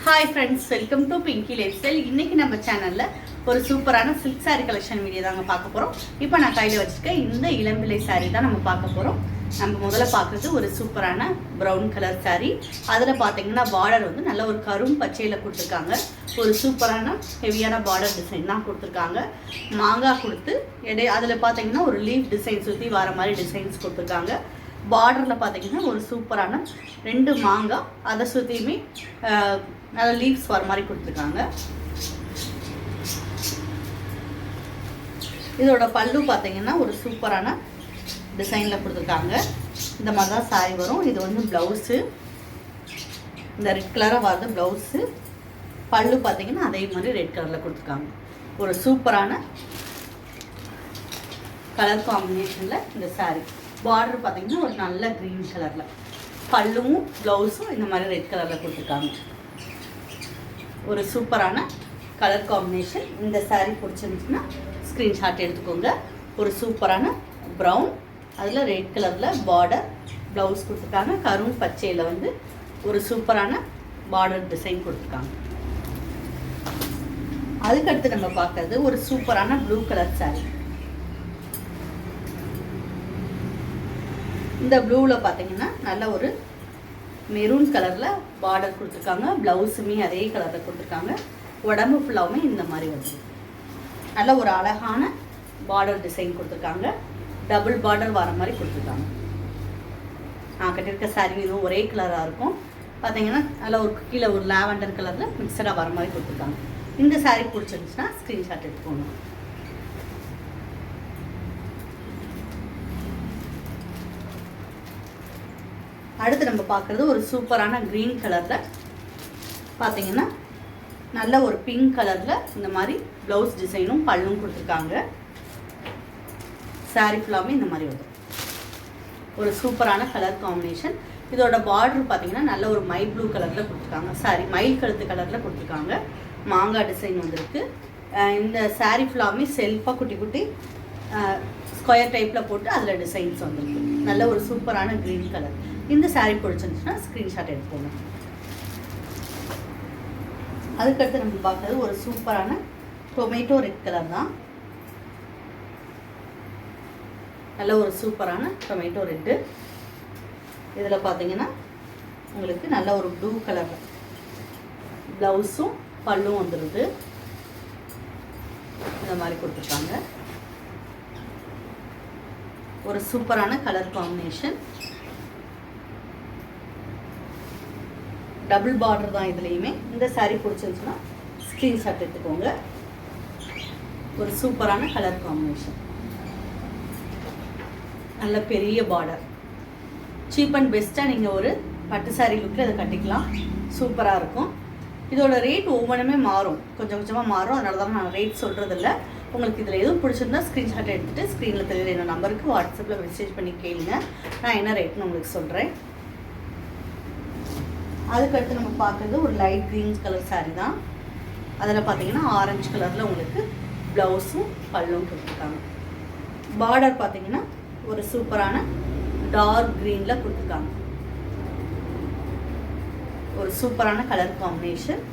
Hi friends, welcome to Pinky Lifestyle. இன்னைக்கு நம்ம சேனல்ல ஒரு சூப்பரான silk saree collection வீடியோ தாங்க பார்க்க போறோம். இப்போ நான் கையில வச்சிருக்க இந்த இளம்பிள்ளை saree தான் நம்ம பார்க்க போறோம். நம்ம முதல்ல பார்க்கிறது ஒரு சூப்பரான brown color saree. அதுல பாத்தீங்கன்னா border வந்து நல்ல ஒரு கரும் பச்சையில கொடுத்திருக்காங்க. ஒரு சூப்பரான ஹெவியான border டிசைன் தான் கொடுத்திருக்காங்க. மாங்காய் கொடுத்து அதுல பாத்தீங்கன்னா ஒரு லீஃப் டிசைன் சுத்தி வர மாதிரி டிசைன்ஸ் கொடுத்திருக்காங்க. பார்டர்ல பாத்தீங்கன்னா ஒரு சூப்பரான ரெண்டு மாங்காய் அதை சுத்தியுமே நல்ல லீவ்ஸ் வர மாதிரி கொடுத்துருக்காங்க. இதோட பல்லு பார்த்தீங்கன்னா ஒரு சூப்பரான டிசைனில் கொடுத்துருக்காங்க. இந்த மாதிரி தான் சாரி வரும். இது வந்து ப்ளவுஸு, இந்த ரெட் கலராக வருது ப்ளவுஸு. பல்லு பார்த்தீங்கன்னா அதே மாதிரி ரெட் கலரில் கொடுத்துருக்காங்க. ஒரு சூப்பரான கலர் காம்பினேஷனில் இந்த சாரி. பார்டர் பார்த்தீங்கன்னா ஒரு நல்ல க்ரீன் கலரில், பல்லுவும் ப்ளவுஸும் இந்த மாதிரி ரெட் கலரில் கொடுத்துருக்காங்க. ஒரு சூப்பரான கலர் காம்பினேஷன். இந்த சாரீ பிடிச்சிருந்துச்சுன்னா ஸ்க்ரீன்ஷாட் எடுத்துக்கோங்க. ஒரு சூப்பரான ப்ரௌன், அதில் ரெட் கலரில் பார்டர் ப்ளவுஸ் கொடுத்துருக்காங்க. கரும் பச்சையில் வந்து ஒரு சூப்பரான பார்டர் டிசைன் கொடுத்துருக்காங்க. அதுக்கடுத்து நம்ம பார்க்கறது ஒரு சூப்பரான ப்ளூ கலர் சாரீ. இந்த ப்ளூவில் பார்த்தீங்கன்னா நல்ல ஒரு மெரூன் கலரில் பார்டர் கொடுத்துருக்காங்க. ப்ளவுஸுமே அதே கலரில் கொடுத்துருக்காங்க. உடம்பு ஃபுல்லாகவுமே இந்த மாதிரி வந்து நல்ல ஒரு அழகான பார்டர் டிசைன் கொடுத்துருக்காங்க. டபுள் பார்டர் வர மாதிரி கொடுத்துருக்காங்க. நான் கட்டியிருக்க சாரீ இதுவும் ஒரே கலராக இருக்கும். பார்த்தீங்கன்னா நல்ல ஒரு கீழே ஒரு லாவெண்டர் கலரில் மிக்சடாக வர மாதிரி கொடுத்துருக்காங்க. இந்த சாரீ பிடிச்சிருந்துச்சுன்னா ஸ்க்ரீன்ஷாட் எடுத்துக்கோங்க. அடுத்து நம்ம பார்க்குறது ஒரு சூப்பரான க்ரீன் கலரில் பார்த்தீங்கன்னா நல்ல ஒரு பிங்க் கலரில் இந்த மாதிரி ப்ளவுஸ் டிசைனும் பல்லும் கொடுத்துருக்காங்க. சாரீ ஃபுல்லாமே இந்த மாதிரி வரும். ஒரு சூப்பரான கலர் காம்பினேஷன். இதோட பார்டர் பார்த்தீங்கன்னா நல்ல ஒரு மை ப்ளூ கலரில் கொடுத்துருக்காங்க. சாரி மயில் கழுத்து கலரில் கொடுத்துருக்காங்க. மாங்காய் டிசைன் வந்துருக்கு. இந்த சாரீ ஃபுல்லாமே செல்ஃபாக குட்டி குட்டி ஸ்கொயர் டைப்பில் போட்டு அதில் டிசைன்ஸ் வந்துருக்கு. நல்ல ஒரு சூப்பரான க்ரீன் கலர். இந்த சாரீ பிடிச்சிருந்துச்சுன்னா ஸ்க்ரீன்ஷாட் எடுத்துக்கோங்க. அதுக்கடுத்து நம்ம பார்க்குறது ஒரு சூப்பரான டொமேட்டோ ரெட் கலர் தான். நல்ல ஒரு சூப்பரான டொமேட்டோ ரெட்டு. இதில் பார்த்தீங்கன்னா உங்களுக்கு நல்ல ஒரு ப்ளூ கலரில் ப்ளவுஸும் பல்லும் வந்துடுது. இந்த மாதிரி கொடுத்துருக்காங்க. ஒரு சூப்பரான கலர் காம்பினேஷன். டபுள் பார்டர் தான் இதுலேயுமே. இந்த சாரீ பிடிச்சிருந்துச்சுன்னா ஸ்க்ரீன்ஷாட் எடுத்துக்கோங்க. ஒரு சூப்பரான கலர் காம்பினேஷன். நல்ல பெரிய பார்டர். சீப் அண்ட் பெஸ்ட்டாக நீங்கள் ஒரு பட்டு சாரீ லுக்கில் அதை கட்டிக்கலாம். சூப்பராக இருக்கும். இதோட ரேட் ஒவ்வொன்றுமே மாறும், கொஞ்சம் கொஞ்சமாக மாறும். அதனால தான் நான் ரேட் சொல்கிறதில்ல. உங்களுக்கு இதில் எதுவும் பிடிச்சிருந்தா ஸ்க்ரீன்ஷாட் எடுத்துகிட்டு ஸ்க்ரீனில் தெரியுற என்னோட நம்பருக்கு வாட்ஸ்அப்பில் மெசேஜ் பண்ணி கேளுங்க. நான் என்ன ரேட்னு உங்களுக்கு சொல்கிறேன். அதுக்கடுத்து நம்ம பார்க்குறது ஒரு லைட் க்ரீன் கலர் சாரீ தான். அதில் பார்த்தீங்கன்னா ஆரஞ்சு கலரில் உங்களுக்கு ப்ளவுஸும் பல்லும் கொடுத்துருக்காங்க. பார்டர் பார்த்தீங்கன்னா ஒரு சூப்பரான டார்க் க்ரீனில் கொடுத்துருக்காங்க. ஒரு சூப்பரான கலர் காம்பினேஷன்.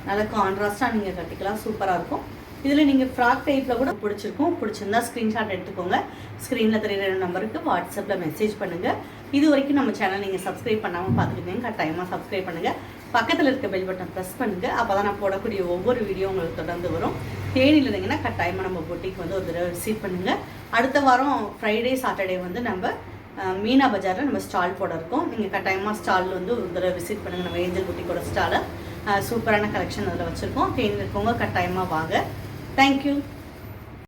நல்ல கான்ட்ராஸ்டாக நீங்கள் கட்டிக்கலாம். சூப்பராக இருக்கும். இதில் நீங்கள் ஃப்ராக் டைப்பில் கூட பிடிச்சிருந்தா ஸ்க்ரீன்ஷாட் எடுத்துக்கோங்க. ஸ்க்ரீனில் தெரியுற நம்பருக்கு வாட்ஸ்அப்பில் மெசேஜ் பண்ணுங்கள். இது வரைக்கும் நம்ம சேனல் நீங்கள் சப்ஸ்கிரைப் பண்ணாமல் பார்த்துக்கிட்டீங்க, கட்டாயமாக சப்ஸ்கிரைப் பண்ணுங்கள். பக்கத்தில் இருக்க பெல் பட்டன் ப்ரெஸ் பண்ணுங்கள். அப்போ தான் நான் போடக்கூடிய ஒவ்வொரு வீடியோ உங்களுக்கு தொடர்ந்து வரும். தேனியில் இருந்தீங்கன்னா கட்டாயமாக நம்ம பொட்டிக்கு வந்து ஒரு தடவை விசிட் பண்ணுங்கள். அடுத்த வாரம் ஃப்ரைடே சாட்டர்டே வந்து நம்ம மீனா பஜாரில் நம்ம ஸ்டால் போட இருக்கோம். நீங்கள் கட்டாயமாக ஸ்டால் வந்து ஒரு தடவை விசிட் பண்ணுங்கள். நம்ம ஏஞ்சல் புட்டிக்கோட ஸ்டாலை சூப்பரான கலெக்ஷன் அதில் வச்சுருக்கோம். தேனியில் இருக்கவங்க கட்டாயமாக வாங்க. Thank you.